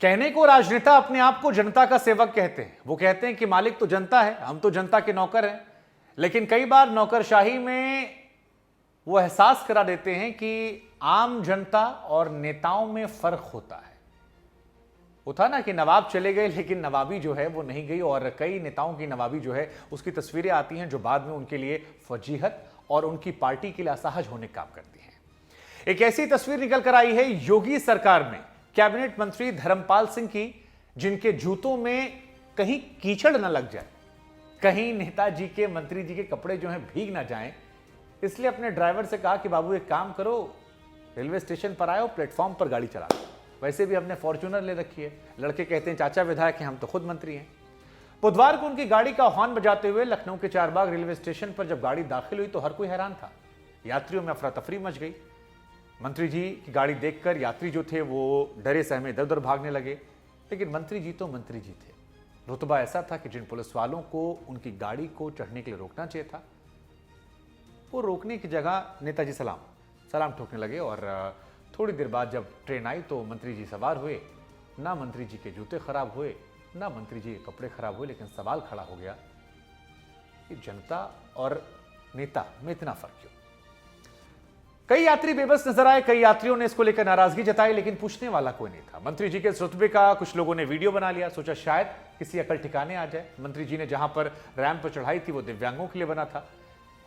कहने को राजनेता अपने आप को जनता का सेवक कहते हैं। वो कहते हैं कि मालिक तो जनता है, हम तो जनता के नौकर हैं। लेकिन कई बार नौकरशाही में वो एहसास करा देते हैं कि आम जनता और नेताओं में फर्क होता है। वो था ना कि नवाब चले गए लेकिन नवाबी जो है वो नहीं गई, और कई नेताओं की नवाबी जो है उसकी तस्वीरें आती हैं जो बाद में उनके लिए फजीहत और उनकी पार्टी के लिए असहज होने का काम करती हैं। एक ऐसी तस्वीर निकल कर आई है योगी सरकार में कैबिनेट मंत्री धर्मपाल सिंह की, जिनके जूतों में कहीं कीचड़ न लग जाए, कहीं नेताजी के मंत्री जी के कपड़े जो हैं भीग ना जाएं, इसलिए अपने ड्राइवर से कहा कि बाबू एक काम करो, रेलवे स्टेशन पर आए, प्लेटफॉर्म पर गाड़ी चला दो। वैसे भी हमने फॉर्च्यूनर ले रखी है। लड़के कहते हैं चाचा विधायक हैं, हम तो खुद मंत्री हैं। बुधवार को उनकी गाड़ी का हॉर्न बजाते हुए लखनऊ के चारबाग रेलवे स्टेशन पर जब गाड़ी दाखिल हुई तो हर कोई हैरान था। यात्रियों में अफरा तफरी मच गई। मंत्री जी की गाड़ी देखकर यात्री जो थे वो डरे सहमे इधर उधर भागने लगे। लेकिन मंत्री जी तो मंत्री जी थे। रुतबा ऐसा था कि जिन पुलिस वालों को उनकी गाड़ी को चढ़ने के लिए रोकना चाहिए था, वो रोकने की जगह नेताजी सलाम ठोकने लगे। और थोड़ी देर बाद जब ट्रेन आई तो मंत्री जी सवार हुए। ना मंत्री जी के जूते खराब हुए, ना मंत्री जी के कपड़े खराब हुए। लेकिन सवाल खड़ा हो गया कि जनता और नेता में इतना फर्क क्यों? कई यात्री बेबस नजर आए, कई यात्रियों ने इसको लेकर नाराजगी जताई, लेकिन पूछने वाला कोई नहीं था। मंत्री जी के इस रुतबे का कुछ लोगों ने वीडियो बना लिया, सोचा शायद किसी अकल ठिकाने आ जाए। मंत्री जी ने जहां पर रैंप पर चढ़ाई थी वो दिव्यांगों के लिए बना था,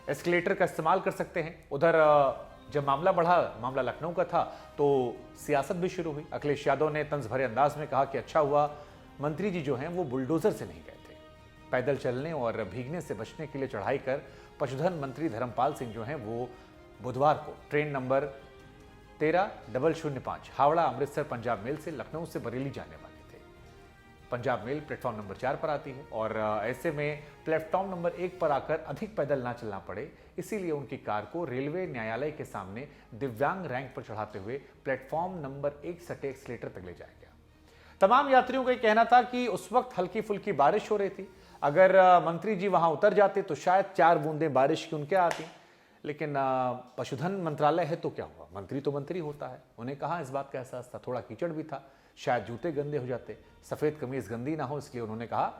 एस्केलेटर का इस्तेमाल कर सकते हैं। उधर जब मामला बढ़ा, मामला लखनऊ का था, तो सियासत भी शुरू हुई। अखिलेश यादव ने तंज भरे अंदाज में कहा कि अच्छा हुआ मंत्री जी जो हैं वो बुलडोजर से नहीं गए थे, पैदल चलने और भीगने से बचने के लिए चढ़ाई कर पशुधन मंत्री धर्मपाल सिंह जो हैं वो बुधवार को train number 13005 Howrah Amritsar Punjab mail से लखनऊ से बरेली जाने वाले थे। पंजाब मेल प्लेटफॉर्म नंबर 4 पर आती है और ऐसे में प्लेटफॉर्म नंबर 1 पर आकर अधिक पैदल ना चलना पड़े, इसीलिए उनकी कार को रेलवे न्यायालय के सामने दिव्यांग रैंक पर चढ़ाते हुए प्लेटफॉर्म नंबर 1 सटे एक्सलेटर तक ले जाया गया। तमाम यात्रियों का यह कहना था कि उस वक्त हल्की फुल्की बारिश हो रही थी। अगर मंत्री जी वहां उतर जाते तो शायद 4 बूंदें बारिश की उनके आती। लेकिन पशुधन मंत्रालय है तो क्या हुआ, मंत्री तो मंत्री होता है। उन्हें कहाँ इस बात का एहसास था। थोड़ा कीचड़ भी था, शायद जूते गंदे हो जाते, सफेद कमीज गंदी ना हो, इसलिए उन्होंने कहा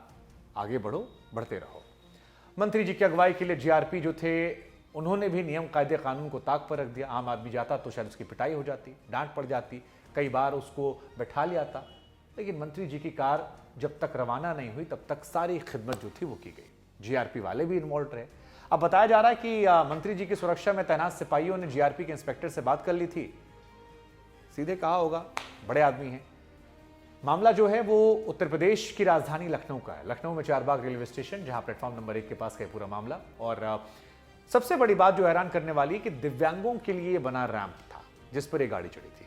आगे बढ़ो, बढ़ते रहो। मंत्री जी की अगुवाई के लिए जीआरपी जो थे उन्होंने भी नियम कायदे कानून को ताक पर रख दिया। आम आदमी जाता तो शायद उसकी पिटाई हो जाती, डांट पड़ जाती, कई बार उसको बैठा लिया था। लेकिन मंत्री जी की कार जब तक रवाना नहीं हुई तब तक सारी खिदमत जो थी वो की गई। जीआरपी वाले भी इन्वॉल्व रहे। अब बताया जा रहा है कि मंत्री जी की सुरक्षा में तैनात सिपाहियों ने जीआरपी के इंस्पेक्टर से बात कर ली थी। सीधे कहा होगा बड़े आदमी हैं। मामला जो है वो उत्तर प्रदेश की राजधानी लखनऊ का है। लखनऊ में चारबाग रेलवे स्टेशन, जहां प्लेटफॉर्म नंबर 1 के पास का पूरा मामला। और सबसे बड़ी बात जो हैरान करने वाली है कि दिव्यांगों के लिए बना रैंप था जिस पर यह गाड़ी चढ़ी थी।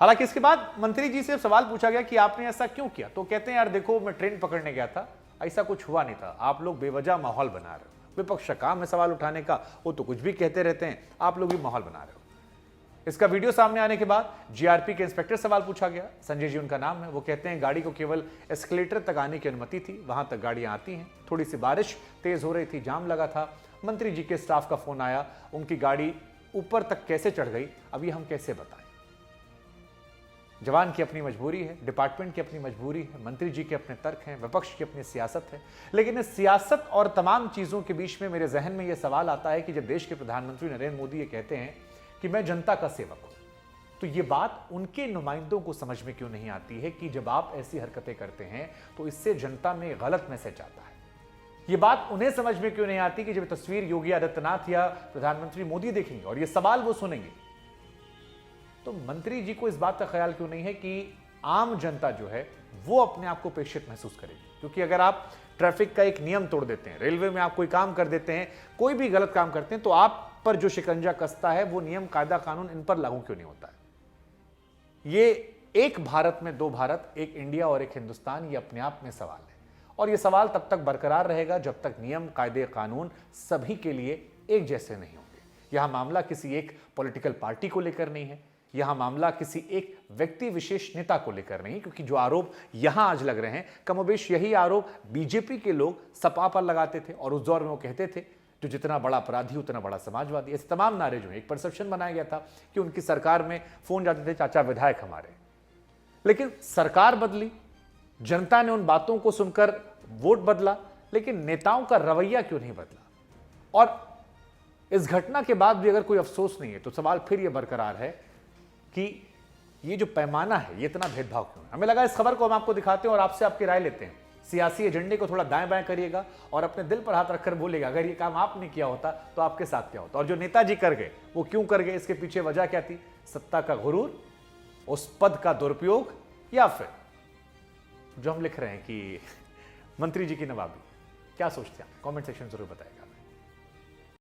हालांकि इसके बाद मंत्री जी से सवाल पूछा गया कि आपने ऐसा क्यों किया, तो कहते हैं यार देखो मैं ट्रेन पकड़ने गया था, ऐसा कुछ हुआ नहीं था, आप लोग बेवजह माहौल बना रहे हो। विपक्ष का काम है सवाल उठाने का, वो तो कुछ भी कहते रहते हैं, आप लोग भी माहौल बना रहे हो। इसका वीडियो सामने आने के बाद जीआरपी के इंस्पेक्टर सवाल पूछा गया, संजय जी उनका नाम है। वो कहते हैं गाड़ी को केवल एस्केलेटर तक आने की अनुमति थी, वहां तक गाड़ियां आती हैं। थोड़ी सी बारिश तेज हो रही थी, जाम लगा था। मंत्री जी के स्टाफ का फोन आया, उनकी गाड़ी ऊपर तक कैसे चढ़ गई अब ये हम कैसे बताएं। जवान की अपनी मजबूरी है, डिपार्टमेंट की अपनी मजबूरी है, मंत्री जी के अपने तर्क हैं, विपक्ष की अपनी सियासत है। लेकिन इस सियासत और तमाम चीजों के बीच में मेरे जहन में यह सवाल आता है कि जब देश के प्रधानमंत्री नरेंद्र मोदी ये कहते हैं कि मैं जनता का सेवक हूं, तो ये बात उनके नुमाइंदों को समझ में क्यों नहीं आती है कि जब आप ऐसी हरकतें करते हैं तो इससे जनता में गलत मैसेज आता है। ये बात उन्हें समझ में क्यों नहीं आती कि जब तस्वीर योगी आदित्यनाथ या प्रधानमंत्री मोदी देखेंगे और ये सवाल वो सुनेंगे तो मंत्री जी को इस बात का ख्याल क्यों नहीं है कि आम जनता जो है वो अपने आप को प्रेषित महसूस करेगी। क्योंकि अगर आप ट्रैफिक का एक नियम तोड़ देते हैं, रेलवे में आप कोई काम कर देते हैं, कोई भी गलत काम करते हैं, तो आप पर जो शिकंजा कसता है वो नियम कायदा कानून इन पर लागू क्यों नहीं होता है। ये एक भारत में दो भारत, एक इंडिया और एक हिंदुस्तान, ये अपने आप में सवाल है। और ये सवाल तब तक बरकरार रहेगा जब तक नियम कायदे कानून सभी के लिए एक जैसे नहीं होंगे। यहां मामला किसी एक पॉलिटिकल पार्टी को लेकर नहीं है, यहां मामला किसी एक व्यक्ति विशेष नेता को लेकर नहीं, क्योंकि जो आरोप यहां आज लग रहे हैं कमोबेश यही आरोप बीजेपी के लोग सपा पर लगाते थे। और उस दौर में वो कहते थे जो जितना बड़ा अपराधी उतना बड़ा समाजवादी। ऐसे तमाम नारे जो है, एक परसेप्शन बनाया गया था कि उनकी सरकार में फोन जाते थे चाचा विधायक हमारे। लेकिन सरकार बदली, जनता ने उन बातों को सुनकर वोट बदला, लेकिन नेताओं का रवैया क्यों नहीं बदला? और इस घटना के बाद भी अगर कोई अफसोस नहीं है तो सवाल फिर यह बरकरार है कि ये जो पैमाना है, ये इतना भेदभाव क्यों है? हमें लगा इस खबर को हम आपको दिखाते हैं और आपसे आपकी राय लेते हैं। सियासी एजेंडे को थोड़ा दाएं बाएं करिएगा और अपने दिल पर हाथ रखकर बोलिएगा, अगर ये काम आपने किया होता तो आपके साथ क्या होता? और जो नेताजी कर गए वो क्यों कर गए? इसके पीछे वजह क्या थी? सत्ता का गुरूर, उस पद का दुरुपयोग, या फिर जो हम लिख रहे हैं कि मंत्री जी की नवाबी? क्या सोचते हैं? कमेंट सेक्शन जरूर बताएं।